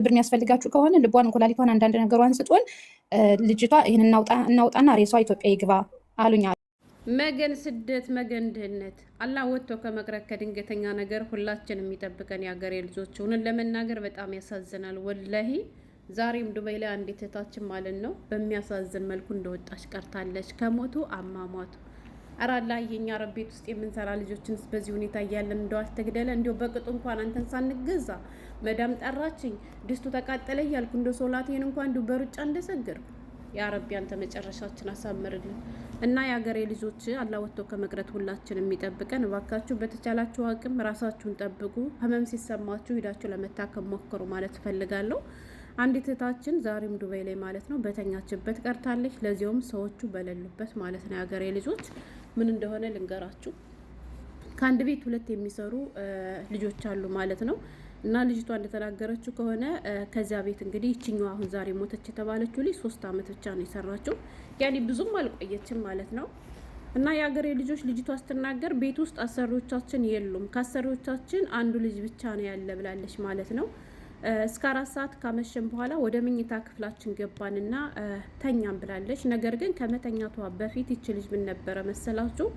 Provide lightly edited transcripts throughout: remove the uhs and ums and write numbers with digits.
ብር የሚያስፈልጋችሁ ከሆነ ልቧን ኩላሊቷን አንዳንድ ነገሯን ስጡን፣ ልጅቷ ይህን እናውጣና ሬሷ ኢትዮጵያ ይግባ አሉኛ። መገን ስደት መገን ድህነት አላህ ወጥቶ ከመቅረት ከድንገተኛ ነገር ሁላችን የሚጠብቀን የሀገሬ ልጆች። እውነት ለመናገር በጣም ያሳዝናል ወላሂ። ዛሬም ዱባይ ላይ አንዲት እህታችን ማለት ነው በሚያሳዝን መልኩ እንደወጣች ቀርታለች። ከሞቱ አሟሟቱ አራላ የኛ አረብ ቤት ውስጥ የምንሰራ ልጆችን በዚህ ሁኔታ እያለን እንደው አትግደለ እንደው በቅጡ እንኳን አንተን ሳንገዛ መዳም ጠራችኝ ድስቱ ተቃጠለ እያልኩ እንደው ሶላቴን እንኳን እንደው በሩጫ እንደሰገርኩ ያ ረቢ አንተ መጨረሻችን አሳምርልን እና የሀገሬ ልጆች አላህ ወጥቶ ከመቅረት ሁላችን የሚጠብቀን። እባካችሁ በተቻላችሁ አቅም ራሳችሁን ጠብቁ። ህመም ሲሰማችሁ ሄዳችሁ ለመታከም ሞክሩ ማለት እፈልጋለሁ። አንዲት እህታችን ዛሬም ዱባይ ላይ ማለት ነው በተኛችበት ቀርታለች። ለዚያውም ሰዎቹ በሌሉበት ማለት ነው። የሀገሬ ልጆች ምን እንደሆነ ልንገራችሁ። ከአንድ ቤት ሁለት የሚሰሩ ልጆች አሉ ማለት ነው። እና ልጅቷ እንደተናገረችው ከሆነ ከዚያ ቤት እንግዲህ ይችኛዋ አሁን ዛሬ ሞተች የተባለችው ልጅ 3 አመት ብቻ ነው የሰራችው። ያኔ ብዙም አልቆየችም ማለት ነው። እና የሀገሬ ልጆች ልጅቷ ስትናገር ቤት ውስጥ አሰሪዎቻችን የሉም፣ ከአሰሪዎቻችን አንዱ ልጅ ብቻ ነው ያለ ብላለች ማለት ነው። እስከ 4 ሰዓት ካመሸን በኋላ ወደ መኝታ ክፍላችን ገባንና ተኛም ብላለች። ነገር ግን ከመተኛቷ በፊት ይች ልጅ ምን ነበረ መሰላችሁ?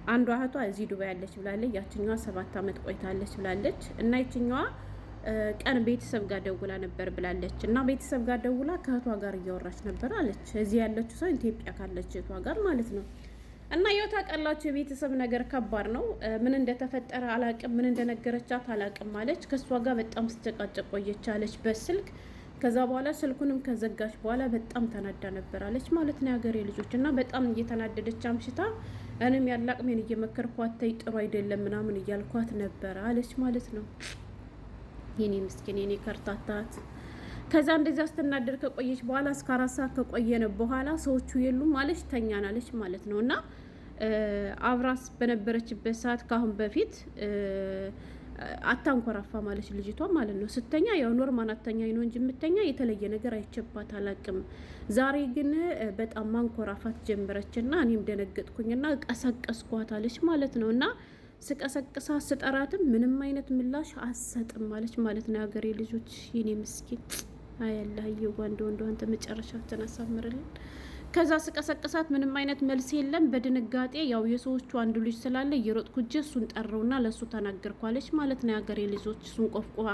አንዷ እህቷ እዚህ ዱባይ ያለች ብላለች፣ ያችኛዋ 7 አመት ቆይታለች ብላለች። እና ይችኛዋ ቀን ቤተሰብ ጋር ደውላ ነበር ብላለች። እና ቤተሰብ ጋር ደውላ ከእህቷ ጋር እያወራች ነበር አለች። እዚህ ያለችው ሰው ኢትዮጵያ ካለች እህቷ ጋር ማለት ነው። እና ያው ታውቃላችሁ የቤተሰብ ነገር ከባድ ነው። ምን እንደተፈጠረ አላቅም፣ ምን እንደነገረቻት አላቅም አለች። ከሷ ጋር በጣም ስትጨቃጨቅ ቆየች አለች በስልክ። ከዛ በኋላ ስልኩንም ከዘጋች በኋላ በጣም ተናዳ ነበር አለች ማለት ነው የሀገሬ ልጆች። እና በጣም እየተናደደች አምሽታ እኔም ያላቅሜን እየመከርኳት ተይ ጥሩ አይደለም ምናምን እያልኳት ነበር አለች ማለት ነው። የኔ ምስኪን የኔ ከርታታት። ከዛ እንደዛ ስትናደድ ከቆየች በኋላ እስከ 4 ሰዓት ከቆየነ በኋላ ሰዎቹ የሉም ማለች ተኛናለች ማለት ነው። እና አብራስ በነበረችበት ሰዓት ካሁን በፊት አታንኮራፋ ማለች ልጅቷ ማለት ነው። ስተኛ ያው ኖርማል አተኛኝ ነው እንጂ የምተኛ የተለየ ነገር አይቸባት አላቅም። ዛሬ ግን በጣም ማንኮራፋት ጀመረችና እኔም ደነገጥኩኝና ቀሰቀስኳት አለች ማለት ነው። እና ስቀሰቅሳ ስጠራትም ምንም አይነት ምላሽ አሰጥም ማለች ማለት ነው። የሀገሬ ልጆች የኔ ምስኪን አያላየው ወንዶ አንተ መጨረሻችን አሳምርልን። ከዛ ስቀሰቅሳት ምንም አይነት መልስ የለም። በድንጋጤ ያው የሰዎቹ አንዱ ልጅ ስላለ እየሮጥኩ እጄ እሱን ጠራውና ለሱ ተናገርኳለች ማለት ነው የሀገሬ ልጆች። እሱን ቆፍቆፋ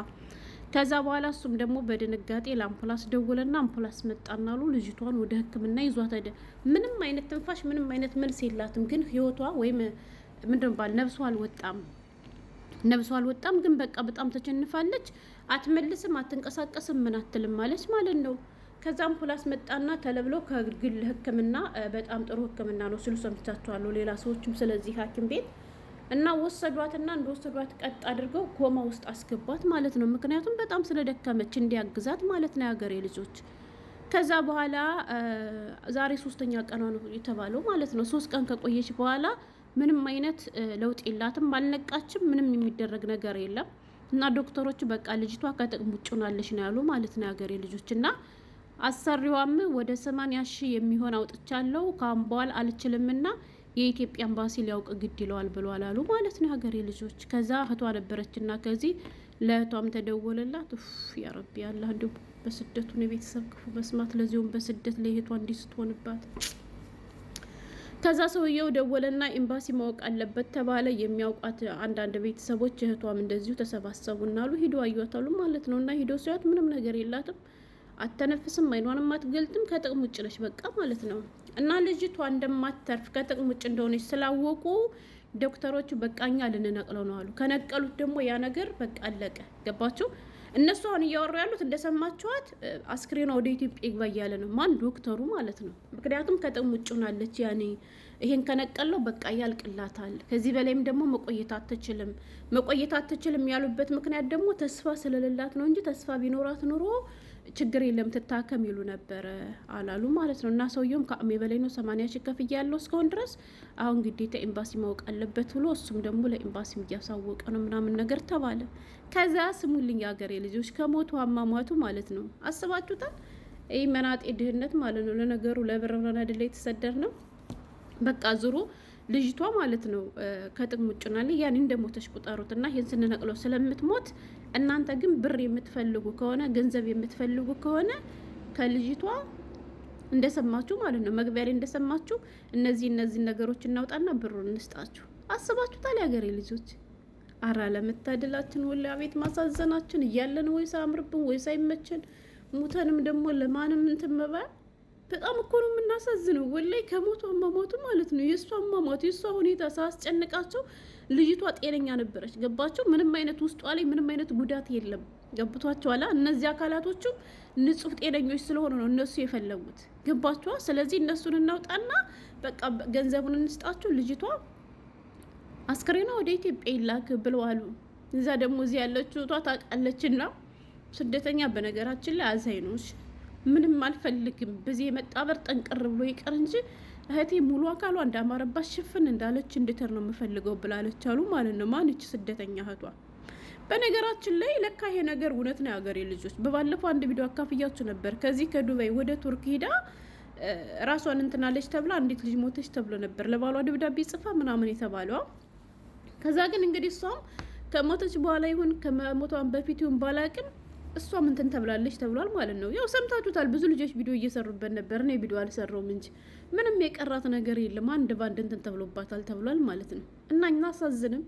ከዛ በኋላ እሱም ደግሞ በድንጋጤ ለአምፑላንስ ደውለና አምፑላንስ መጣናሉ ልጅቷን ወደ ሕክምና ይዟት ሄደ። ምንም አይነት ትንፋሽ ምንም አይነት መልስ የላትም። ግን ህይወቷ ወይም ምንድን ባል ነብሷ አልወጣም። ግን በቃ በጣም ተቸንፋለች። አትመልስም፣ አትንቀሳቀስም፣ ምን አትልም ማለች ማለት ነው። ከዛ አምፑላንስ መጣና ተለብሎ ከግል ህክምና በጣም ጥሩ ህክምና ነው ሲሉ ሰምቻቸዋለሁ ሌላ ሰዎችም ስለዚህ ሐኪም ቤት እና ወሰዷትና እንደወሰዷት ቀጥ አድርገው ኮማ ውስጥ አስገቧት ማለት ነው። ምክንያቱም በጣም ስለደከመች እንዲያግዛት ማለት ነው የሀገሬ ልጆች። ከዛ በኋላ ዛሬ 3ኛ ቀኗ ነው የተባለው ማለት ነው። 3 ቀን ከቆየች በኋላ ምንም አይነት ለውጥ የላትም፣ አልነቃችም፣ ምንም የሚደረግ ነገር የለም። እና ዶክተሮቹ በቃ ልጅቷ ከጥቅም ውጭ ሆናለች ነው ያሉ ማለት ነው የሀገሬ ልጆች። እና አሰሪዋም ወደ 80 ሺህ የሚሆን አውጥቻለሁ ካምቧል አልችልምና የኢትዮጵያ ኤምባሲ ሊያውቅ ግድ ይለዋል ብሏል አሉ ማለት ነው የሀገሬ ልጆች። ከዛ እህቷ ነበረችና ከዚህ ለእህቷም ተደወለላት። ያ ረቢ አላህ እንዲሁ በስደቱን የቤተሰብ ክፉ መስማት ለዚሁም በስደት ላይ እህቷ እንዲህ ስትሆንባት። ከዛ ሰውየው ደወለና ኤምባሲ ማወቅ አለበት ተባለ። የሚያውቋት አንዳንድ ቤተሰቦች እህቷም እንደዚሁ ተሰባሰቡና አሉ ሂዶ አዩታሉ ማለት ነው። እና ሂዶ ሲያዩት ምንም ነገር የላትም፣ አተነፍስም፣ አይኗንም አትገልጥም፣ ከጥቅም ውጭ ነች በቃ ማለት ነው። እና ልጅቷ እንደማትተርፍ ከጥቅም ውጭ እንደሆነች ስላወቁ ዶክተሮቹ በቃኛ ልንነቅለው ነው አሉ። ከነቀሉት ደግሞ ያ ነገር በቃ አለቀ። ገባችሁ? እነሱ አሁን እያወሩ ያሉት እንደሰማችኋት አስክሬኗ ወደ ኢትዮጵያ ይግባ እያለ ነው። ማን? ዶክተሩ ማለት ነው። ምክንያቱም ከጥቅም ውጭ ሆናለች። ያኔ ይሄን ከነቀለው በቃ ያልቅላታል። ከዚህ በላይም ደግሞ መቆየት አትችልም ያሉበት ምክንያት ደግሞ ተስፋ ስለሌላት ነው እንጂ ተስፋ ቢኖራት ኑሮ ችግር የለም ትታከም ይሉ ነበረ አላሉ ማለት ነው። እና ሰውየውም ከአቅሜ በላይ ነው 80 ሺህ ከፍያ ያለው እስካሁን ድረስ አሁን ግዴታ ኤምባሲ ማወቅ አለበት ብሎ እሱም ደግሞ ለኤምባሲም እያሳወቀ ነው ምናምን ነገር ተባለ። ከዛ ስሙልኝ የሀገሬ ልጆች ከሞቱ አሟሟቱ ማለት ነው። አስባችሁታል? ይህ መናጤ ድህነት ማለት ነው። ለነገሩ ለብር ብለን አይደለ የተሰደር ነው። በቃ ዙሩ ልጅቷ ማለት ነው ከጥቅም ውጭ ናለ። ያን እንደሞተሽ ቁጠሩት እና ይሄን ስንነቅለው ስለምትሞት እናንተ ግን ብር የምትፈልጉ ከሆነ ገንዘብ የምትፈልጉ ከሆነ ከልጅቷ እንደሰማችሁ ማለት ነው፣ መግቢያ ላይ እንደሰማችሁ እነዚህ ነገሮች እናውጣና ብሩን እንስጣችሁ። አስባችሁታል የሀገሬ ልጆች? አራ ለመታደላችን ወላ ቤት ማሳዘናችን እያለን ወይስ አምርብን ወይስ አይመችን ሙተንም ደግሞ ለማንም እንትን መባል በጣም እኮ ነው የምናሳዝነው። ወላይ ከሞቱ አሟሟቱ ማለት ነው። የእሷ አሟሟቱ የእሷ ሁኔታ ሳስጨንቃቸው ልጅቷ ጤነኛ ነበረች። ገባቸው? ምንም አይነት ውስጧ ላይ ምንም አይነት ጉዳት የለም። ገብቷቸዋላ? እነዚህ አካላቶቹ ንጹህ ጤነኞች ስለሆኑ ነው እነሱ የፈለጉት። ገባቸዋ? ስለዚህ እነሱን እናውጣና በቃ ገንዘቡን እንስጣችሁ። ልጅቷ አስክሬኗ ወደ ኢትዮጵያ ይላክ ብለዋሉ። እዛ ደግሞ እዚህ ያለችው ታውቃለችና ስደተኛ በነገራችን ላይ አዛኝ ነው። ምንም አልፈልግም በዚህ የመጣበር ጠንቅር ብሎ ይቀር እንጂ እህቴ ሙሉ አካሏ እንዳማረባት ሽፍን እንዳለች እንድትር ነው የምፈልገው ብላለች አሉ ማለት ነው። ማንች ስደተኛ እህቷ። በነገራችን ላይ ለካ ይሄ ነገር እውነት ነው የሀገሬ ልጆች። በባለፈው አንድ ቪዲዮ አካፍያችሁ ነበር። ከዚህ ከዱባይ ወደ ቱርክ ሂዳ ራሷን እንትናለች ተብላ እንዴት ልጅ ሞተች ተብሎ ነበር ለባሏ ደብዳቤ ጽፋ ምናምን የተባለው። ከዛ ግን እንግዲህ እሷም ከሞተች በኋላ ይሁን ከሞቷን በፊት ይሁን ባላቅም እሷም እንትን ተብላለች ተብሏል ማለት ነው። ያው ሰምታችሁታል። ብዙ ልጆች ቪዲዮ እየሰሩበት ነበር። እኔ ቪዲዮ አልሰራውም እንጂ ምንም የቀራት ነገር የለም። አንድ ባንድ እንትን ተብሎባታል ተብሏል ማለት ነው። እና እናሳዝንም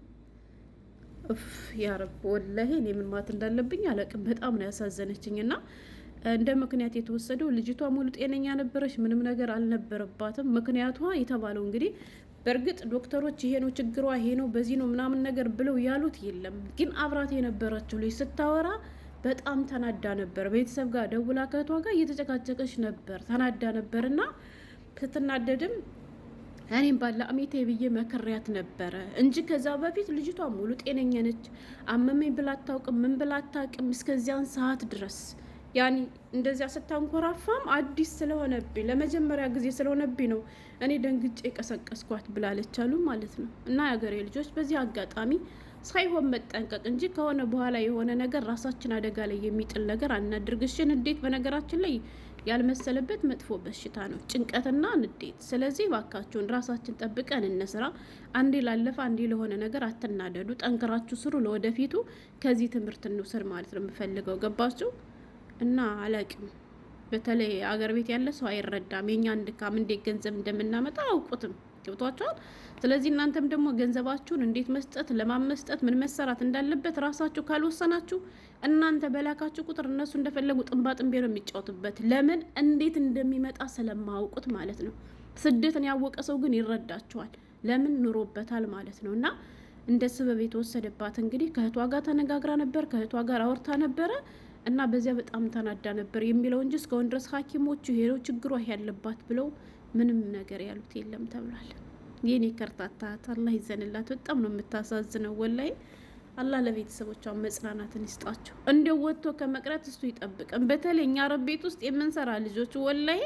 ያ ረብ ወላሂ እኔ ምን ማለት እንዳለብኝ አላቅም። በጣም ነው ያሳዘነችኝ። እና እንደ ምክንያት የተወሰደው ልጅቷ ሙሉ ጤነኛ ነበረች፣ ምንም ነገር አልነበረባትም። ምክንያቷ የተባለው እንግዲህ በእርግጥ ዶክተሮች ይሄ ነው ችግሯ ይሄ ነው በዚህ ነው ምናምን ነገር ብለው ያሉት የለም። ግን አብራት የነበረችው ልጅ ስታወራ በጣም ተናዳ ነበር። ቤተሰብ ጋር ደውላ ከእህቷ ጋር እየተጨቃጨቀች ነበር፣ ተናዳ ነበር። እና ስትናደድም እኔም ባለ አሜቴ ብዬ መከሪያት ነበረ እንጂ ከዛ በፊት ልጅቷ ሙሉ ጤነኛ ነች። አመመኝ ብላ አታውቅም፣ ምን ብላ አታውቅም እስከዚያን ሰዓት ድረስ። ያኔ እንደዚያ ስታንኮራፋም አዲስ ስለሆነብኝ ለመጀመሪያ ጊዜ ስለሆነብኝ ነው እኔ ደንግጬ ቀሰቀስኳት ብላለች አሉ ማለት ነው። እና የሀገሬ ልጆች በዚህ አጋጣሚ ሳይሆን መጠንቀቅ እንጂ ከሆነ በኋላ የሆነ ነገር ራሳችን አደጋ ላይ የሚጥል ነገር አናድርግሽን። ንዴት በነገራችን ላይ ያልመሰለበት መጥፎ በሽታ ነው፣ ጭንቀትና ንዴት። ስለዚህ ባካችሁን ራሳችን ጠብቀን እንስራ። አንዴ ላለፈ አንዴ ለሆነ ነገር አትናደዱ፣ ጠንክራችሁ ስሩ። ለወደፊቱ ከዚህ ትምህርት እንውሰድ ማለት ነው የምፈልገው። ገባችሁ? እና አላቅም በተለይ አገር ቤት ያለ ሰው አይረዳም። የኛን ድካም እንዴት ገንዘብ እንደምናመጣ አውቁትም። ገብቷቸዋል። ስለዚህ እናንተም ደግሞ ገንዘባችሁን እንዴት መስጠት ለማመስጠት ምን መሰራት እንዳለበት ራሳችሁ ካልወሰናችሁ እናንተ በላካችሁ ቁጥር እነሱ እንደፈለጉ ጥንባጥንቤ ነው የሚጫወቱበት። ለምን እንዴት እንደሚመጣ ስለማያውቁት ማለት ነው። ስደትን ያወቀ ሰው ግን ይረዳቸዋል። ለምን ኑሮበታል ማለት ነው። እና እንደ ስበብ የተወሰደባት እንግዲህ ከእህቷ ጋር ተነጋግራ ነበር፣ ከእህቷ ጋር አወርታ ነበረ እና በዚያ በጣም ተናዳ ነበር የሚለው እንጂ እስካሁን ድረስ ሐኪሞቹ ሄደው ችግሯ ያለባት ብለው ምንም ነገር ያሉት የለም ተብሏል። የኔ ከርታታ አላህ ይዘንላት። በጣም ነው የምታሳዝነው ወላይ። አላህ ለቤተሰቦቿ መጽናናትን ይስጣቸው። እንደው ወጥቶ ከመቅረት እሱ ይጠብቀን። በተለይ እኛ አረብ ቤት ውስጥ የምንሰራ ልጆች ወላይ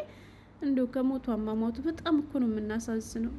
እንደው ከሞቱ አሟሟቱ በጣም እኮ ነው የምናሳዝነው።